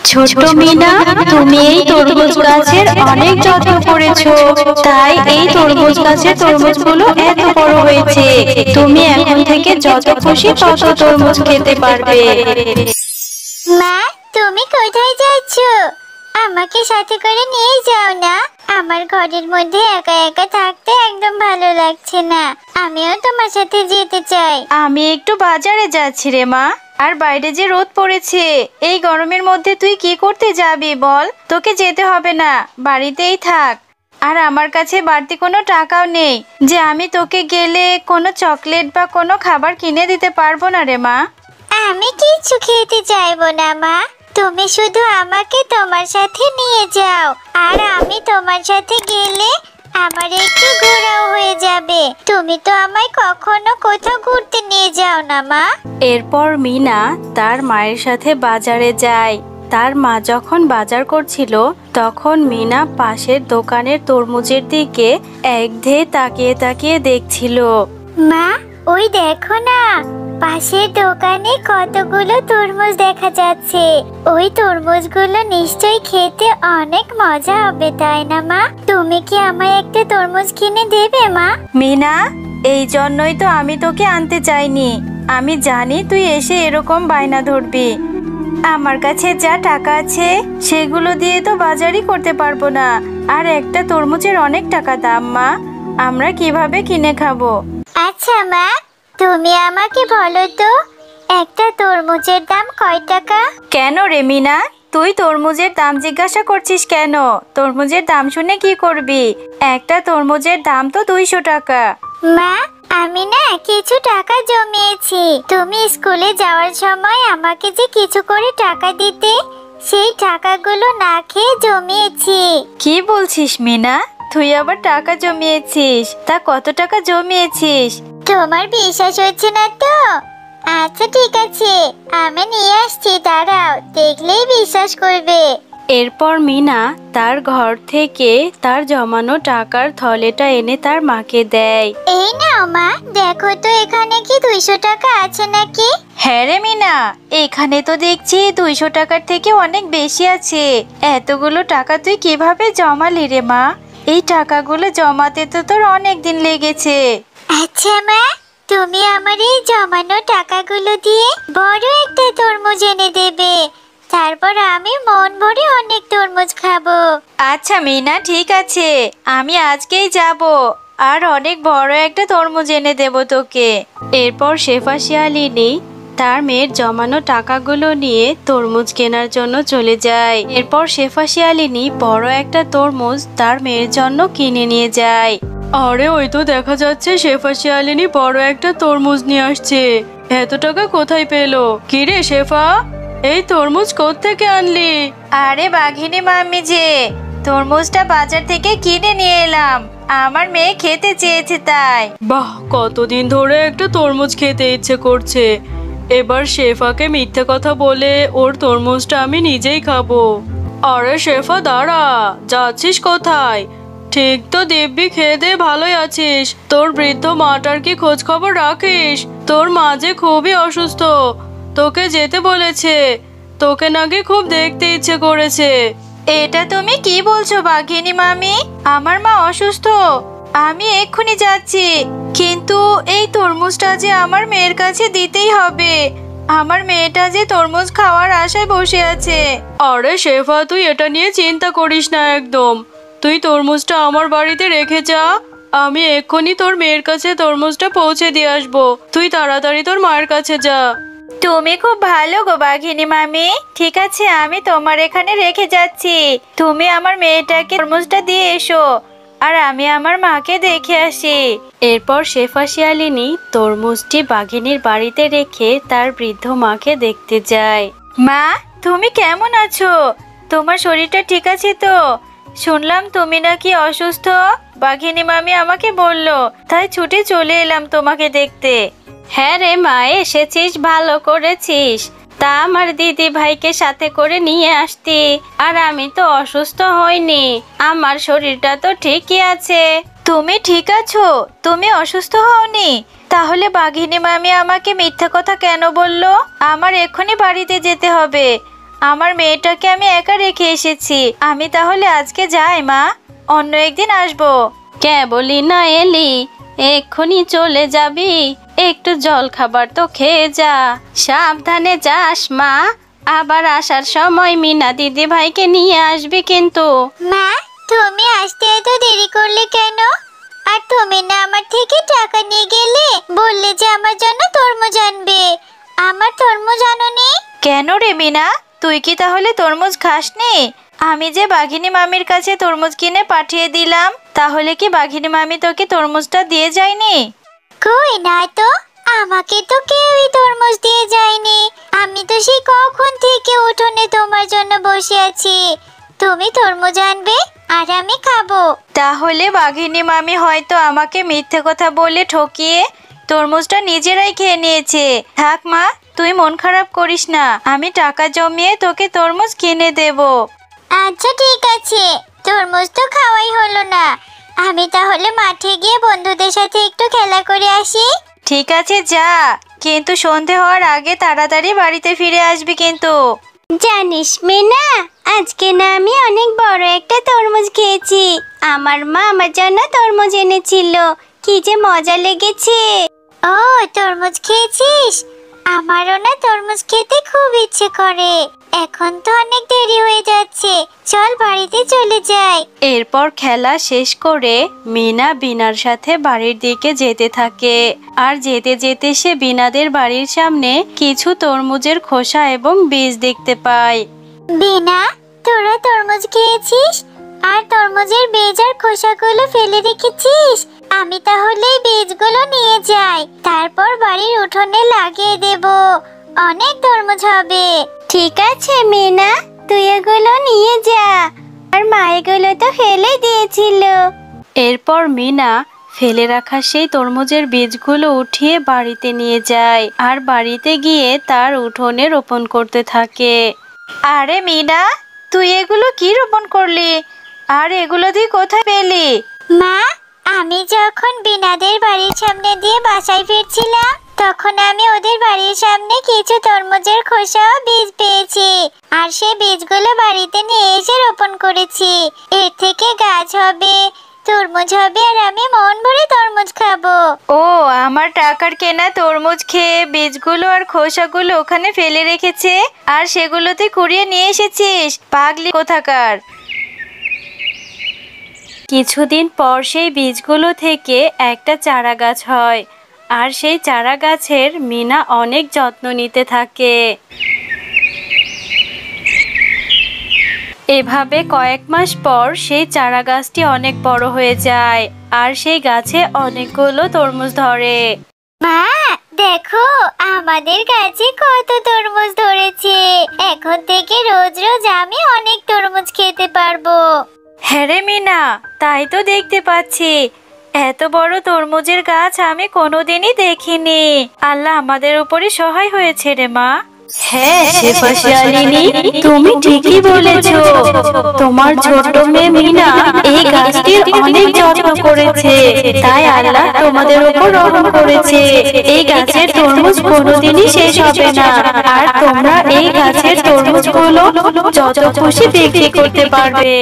ছোট্ট মিনা, তুমি এই তরমুজ গাছের অনেক যত্ন করেছো, তাই এই তরমুজ গাছের তরমুজগুলো এত বড় হয়েছে। তুমি এখন থেকে যত খুশি তত তরমুজ খেতে পারবে। মা, তুমি কোথায় যাচ্ছ? আমাকে সাথে করে নিয়ে যাও না। আমার ঘরের মধ্যে একা একা থাকতে একদম ভালো লাগছে না। আমিও তোমার সাথে যেতে চাই। আমি একটু বাজারে যাচ্ছি রে মা। আর বাইরে যে রোদ পড়েছে, এই গরমের মধ্যে তুই কি করতে যাবি বল? তোকে যেতে হবে না, বাড়িতেই থাক। আর আমার কাছে বাড়তি কোনো টাকাও নেই যে আমি তোকে গেলে কোনো চকলেট বা কোনো খাবার কিনে দিতে পারবো না রে মা। আমি কিছু খেতে চাইবো না মা, তুমি শুধু আমাকে তোমার সাথে নিয়ে যাও। আর আমি তোমার সাথে গেলে আমার একটু ঘোরাও হয়ে যাবে। তুমি তো আমায় কখনো কোথাও ঘুরতে নিয়ে যাও না মা। এরপর মিনা তার মায়ের সাথে বাজারে যায়। তার মা যখন বাজার করছিল তখন মিনা পাশের দোকানের তরমুজের দিকে একধেয়ে তাকিয়ে তাকিয়ে দেখছিল। মা, ওই দেখো না, পাশের দোকানে কতগুলো তরমুজ দেখা যাচ্ছে। ওই তরমুজগুলো নিশ্চয়ই খেতে অনেক মজা হবে, তাই না মা? তুমি কি আমায় একটা তরমুজ কিনে দেবে মা? মিনা, এই জন্যই তো আমি তোকে আনতে চাইনি। আমি জানি তুই এসে এরকম বায়না ধরবি। আমার কাছে যা টাকা আছে সেগুলো দিয়ে তো বাজারই করতে পারবো না। আর একটা তরমুজের অনেক টাকা দাম মা, আমরা কিভাবে কিনে খাবো? আচ্ছা মা, তুমি আমাকে বলো তো, একটা তরমুজের দাম কয় টাকা? কেন রে মিনা, তুই তরমুজের দাম জিজ্ঞাসা করছিস কেন? তরমুজের দাম শুনে কি করবি? একটা তরমুজের দাম তো 200 টাকা। মা, আমি না কিছু টাকা জমিয়েছি। তুমি স্কুলে যাওয়ার সময় আমাকে যে কিছু করে টাকা দিতে, সেই টাকাগুলো না খেয়ে জমিয়েছি। কি বলছিস মিনা? তুই আবার টাকা জমিয়েছিস? তা কত টাকা জমিয়েছিস? তোমার বিশ্বাস হচ্ছে না তো? আচ্ছা ঠিক আছে, আমি নিয়ে আসছি, দাঁড়াও, দেখলেই বিশ্বাস করবে। এরপর মিনা তার ঘর থেকে তার জমানো টাকার থলেটা এনে তার মাকে দেয়। এই নাও মা, দেখো তো এখানে কি 200 টাকা আছে নাকি? হ্যাঁ রে মিনা, এখানে তো দেখছি 200 টাকার থেকে অনেক বেশি আছে। এতগুলো টাকা তুই কিভাবে জমালি রে মা? এই টাকাগুলো জমাতে তো তোর অনেক দিন লেগেছে। আচ্ছা মা, তুমি আমার এই জমানো টাকাগুলো দিয়ে বড় একটা তরমুজ এনে দেবে। তারপর আমি মন ভরে অনেক তরমুজ খাবো। আচ্ছা মিনা, ঠিক আছে, আমি আজকেই যাব আর অনেক বড় একটা তরমুজ এনে দেব তোকে। এরপর শেফা শিয়ালিনী তার মেয়ের জমানো টাকাগুলো নিয়ে তরমুজ কেনার জন্য চলে যায়। এরপর শেফা শিয়ালিনী বড় একটা তরমুজ তার মেয়ের জন্য কিনে নিয়ে যায়। আরে ওই তো দেখা যাচ্ছে শেফা শিয়ালিনী বড় একটা তরমুজ নিয়ে আসছে। এত টাকা কোথায় পেলো? কি রে শেফা, এই তরমুজ কোত্থেকে আনলি? আরে বাঘিনী মাম্মি যে, তরমুজটা বাজার থেকে কিনে নিয়ে এলাম, আমার মেয়ে খেতে চেয়েছে তাই। বাহ, কতদিন ধরে একটা তরমুজ খেতে ইচ্ছে করছে। এবার শেফাকে মিথ্যে কথা বলে ওর তরমুজটা আমি নিজেই খাবো। আরে শেফা দাঁড়া, যাচ্ছিস কোথায়? ঠিক তো দিব্যি খেয়ে দে ভালোই আছিস। তোর বৃদ্ধ মাটার কি খোঁজ খবর রাখিস? তোর মা যে খুবই অসুস্থ, তোকে যেতে বলেছে। তোকে নাকি খুব দেখতে ইচ্ছে করেছে। এটা তুমি কি বলছো বাঘিনী মামি? আমার মা অসুস্থ? আমি এক্ষুনি যাচ্ছি, কিন্তু এই তরমুজটা যে আমার মেয়ের কাছে দিতেই হবে। আমার মেয়েটা যে তরমুজ খাওয়ার আশায় বসে আছে। আরে শেফা, তুই এটা নিয়ে চিন্তা করিস না একদম। তুই তরমুজটা আমার বাড়িতে রেখে যা, আমি এক্ষুনি তোর মেয়ের কাছে তরমুজটা পৌঁছে দিয়ে আসবো। তুই তাড়াতাড়ি তোর মায়ের কাছে যা। তুমি খুব ভালো গো বাঘিনী মামি। ঠিক আছে, আমি তোমার এখানে রেখে যাচ্ছি। তুমি আমার মেয়েটাকে তরমুজটা দিয়ে এসো, আর আমি আমার মাকে দেখে আসি। এরপর শেফা শিয়ালিনী তরমুজটি বাঘিনীর বাড়িতে রেখে তার বৃদ্ধ মাকে দেখতে যায়। মা, তুমি কেমন আছো? তোমার শরীরটা ঠিক আছে তো? শুনলাম তুমি নাকি অসুস্থ। বাঘিনী মামি আমাকে বললো, তাই ছুটে চলে এলাম তোমাকে দেখতে। হ্যাঁ রে মা, এসেছিস, ভালো করেছিস। তা আমার দিদি ভাইকে সাথে করে নিয়ে আসতি, আর আমি তো অসুস্থ হইনি, আমার শরীরটা তো ঠিকই আছে। তুমি ঠিক আছো? তুমি অসুস্থ হওনি? তাহলে বাঘিনী মামি আমাকে মিথ্যা কথা কেন বললো? আমার এক্ষুনি বাড়িতে যেতে হবে। আমার মেয়েটাকে আমি একা রেখে এসেছি। আমি তাহলে আজকে যাই মা, অন্য একদিন আসবো। কে বলি না এলি, এক্ষুনি চলে যাবি? একটু জল খাবার তো খেয়ে যা। সাবধানে যাস মা, আবার আসার সময় মিনা দিদি ভাইকে নিয়ে আসবি কিন্তু। মা, তুমি আসতে এত দেরি করলে কেন? আর তুমি না আমার থেকে টাকা নিয়ে গেলে, বললে যে আমার জন্য তরমুজ আনবে। আমার তরমুজ আনোনি কেন রে মিনা, তুই কি তাহলে তরমুজ খাসনি? আমি যে বাঘিনী মামির কাছে তরমুজ কিনে পাঠিয়ে দিলাম, তাহলে কি বাঘিনী মামি তোকে তরমুজটা দিয়ে যায়নি? কই না তো, আমাকে তো কেউই তরমুজ দিয়ে যায়নি। আমি তো সেই কখন থেকে উঠোনে তোমার জন্য বসে আছি। তুমি তরমুজ আনবে আর আমি খাবো। তাহলে বাঘিনী মামি হয়তো আমাকে মিথ্যে কথা বলে ঠকিয়ে তরমুজটা নিজেরাই খেয়ে নিয়েছে। থাক মা, তুই মন খারাপ করিস না, আমি টাকা জমিয়ে তোকে তরমুজ কিনে দেব। আচ্ছা ঠিক আছে, তরমুজ তো খাওয়াই হলো না। আমি তাহলে মাঠে গিয়ে বন্ধুদের সাথে একটু খেলা করে আসি। ঠিক আছে যা, কিন্তু সন্ধে হওয়ার আগে তাড়াতাড়ি বাড়িতে ফিরে আসবি কিন্তু। জানিস মিনা, আজকে না আমি অনেক বড় একটা তরমুজ খেয়েছি। আমার মা আমার জন্য তরমুজ এনেছিল, কি যে মজা লেগেছে। ও, তরমুজ খেয়েছিস? আমারও না তরমুজ খেতে খুব ইচ্ছে করে। এখন তো অনেক দেরি হয়ে যাচ্ছে, চল বাড়িতে চলে যাই। এরপর খেলা শেষ করে মিনা বিনার সাথে বাড়ির দিকে যেতে থাকে। আর যেতে যেতে সে বিনাদের বাড়ির সামনে কিছু তরমুজের খোসা এবং বীজ দেখতে পায়। বিনা, তোরা তরমুজ খেয়েছিস আর তরমুজের বীজ আর খোসাগুলো ফেলে রেখেছিস? আমি তাহলে এই বীজগুলো নিয়ে যাই, তারপর বাড়ির উঠোনে লাগিয়ে দেব। অনেক তরমুজ হবে। ঠিক আছে মিনা, তুই এগুলো নিয়ে যা। আর মা এগুলো তো ফেলে দিয়েছিল। এরপর মিনা ফেলে রাখা সেই তরমুজের বীজগুলো উঠিয়ে বাড়িতে নিয়ে যায় আর বাড়িতে গিয়ে তার উঠোনে রোপণ করতে থাকে। আরে মিনা, তুই এগুলো কি রোপণ করলি? আর এগুলো তুই কোথায় পেলি? মা, আমি যখন বিনাদের বাড়ির সামনে দিয়ে বাসায় ফিরছিলাম, তখন আমি ওদের বাড়ির সামনে কিছু তরমুজের খোসা ও বীজ পেয়েছি। আর সেই বীজগুলো বাড়িতে নিয়ে এসে রোপণ করেছি। এর থেকে গাছ হবে, তরমুজ হবে, আর আমি মন ভরে তরমুজ খাবো। ও, আমার টাকার কেনা তরমুজ খেয়ে বীজগুলো আর খোসাগুলো ওখানে ফেলে রেখেছে, আর সেগুলো তুই কুড়িয়ে নিয়ে এসেছিস? পাগলি কোথাকার। কিছুদিন পর সেই বীজগুলো থেকে একটা চারা গাছ হয়, আর সেই চারা গাছের মিনা অনেক যত্ন নিতে থাকে। এভাবে কয়েক মাস পর সেই চারা গাছটি অনেক বড় হয়ে যায়, আর সেই গাছে অনেকগুলো তরমুজ ধরে। মা, দেখো আমাদের গাছে কত তরমুজ ধরেছে। এখন থেকে রোজ রোজ আমি অনেক তরমুজ খেতে পারবো। হ্যাঁ রে মিনা, তাই তো দেখতে পাচ্ছি। এত বড় তরমুজের গাছ আমি কোনোদিনই দেখিনি। আল্লাহ আমাদের উপরে সহায় হয়েছে রে মা। হ্যাঁ শেফা শিয়ালিনী, তুমি ঠিকই বলেছো। তোমার ছোট মেয়ে মিনা এই গাছটির অনেক যত্ন করেছে, তাই আল্লাহ তোমাদের উপর রহম করেছে। এই গাছের তরমুজ কোনোদিনই শেষ হবে না, আর তোমরা এই গাছের তরমুজগুলো যত খুশি বিক্রি করতে পারবে।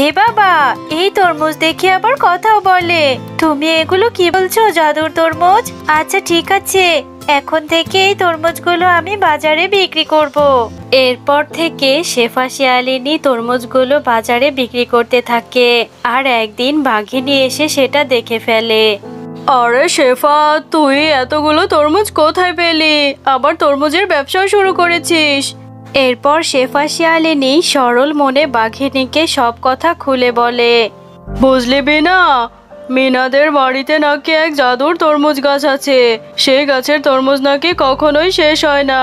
এ বাবা, এই তরমুজ দেখে আবার কথাও বলে। তুমি এগুলো কি বলছো, জাদুর তরমুজ? আচ্ছা ঠিক আছে, এখন থেকে এই তরমুজগুলো আমি বাজারে বিক্রি করব। এরপর থেকে শেফা শিয়ালিনী তরমুজগুলো বাজারে বিক্রি করতে থাকে, আর একদিন বাঘিনী এসে সেটা দেখে ফেলে। আরে শেফা, তুই এতগুলো তরমুজ কোথায় পেলি? আবার তরমুজের ব্যবসাও শুরু করেছিস? এরপর শেফা শিয়ালিনী সরল মনে বাঘিনীকে সব কথা খুলে বলে। বুঝলি বিনা, মিনাদের বাড়িতে নাকি এক জাদুর তরমুজ গাছ আছে। সেই গাছের তরমুজ নাকি কখনোই শেষ হয় না।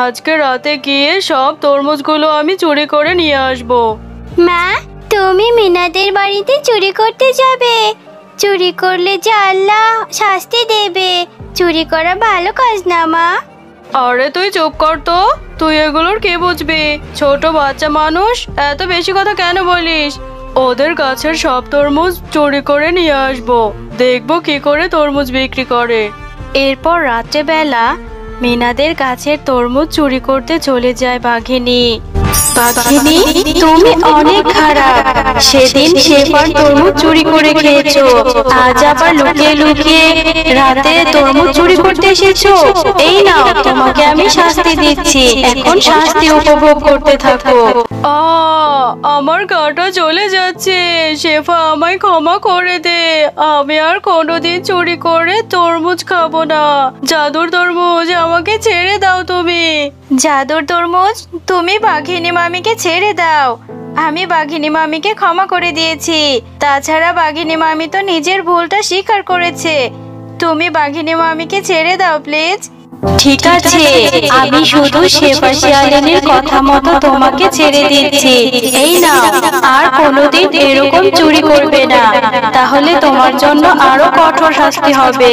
আজকে রাতে গিয়ে সব তরমুজগুলো আমি চুরি করে নিয়ে আসব। মা, তুমি মিনাদের বাড়িতে চুরি করতে যাবে? চুরি করলে যে আল্লাহ শাস্তি দেবে। চুরি করা ভালো কাজ না মা। আরে তুই চুপ কর তো, তুই এগুলোর কি বুঝবি? ছোট বাচ্চা মানুষ, এত বেশি কথা কেন বলিস? ওদের গাছের সব তরমুজ চুরি করে নিয়ে আসবো, দেখবো কি করে তরমুজ বিক্রি করে। এরপর রাত্রেবেলা মিনাদের গাছের তরমুজ চুরি করতে চলে যায় বাঘিনী। বাঘিনী, তুমি অনেক খারাপ। সেদিন শেফার তরমুজ চুরি করে খেয়েছো, আজ আবার লুকিয়ে লুকিয়ে রাতে তরমুজ চুরি করতে এসেছো। এই নাও, তোমাকে আমি শাস্তি দিচ্ছি, এখন শাস্তি উপভোগ করতে থাকো। আমার গাটা জ্বলে যাচ্ছে, শেফা আমায় ক্ষমা করে দে। আমি আর কোনোদিন চুরি করে তরমুজ খাবো না। জাদুর তরমুজ, আমাকে ছেড়ে দাও তুমি। জাদুর তরমুজ, তুমি বাঘিনী মামিকে ছেড়ে দাও। আমি বাঘিনী মামিকে ক্ষমা করে দিয়েছি। তাছাড়া বাঘিনী মামি তো নিজের ভুলটা স্বীকার করেছে। তুমি বাঘিনী মামিকে ছেড়ে দাও প্লিজ। ঠিক আছে, আমি শুধু শেফা শিয়ালিনীর কথা মতো তোমাকে ছেড়ে দিচ্ছি। এই নাও, আর কোনোদিন এরকম চুরি করবে না, তাহলে তোমার জন্য আরো কঠোর শাস্তি হবে।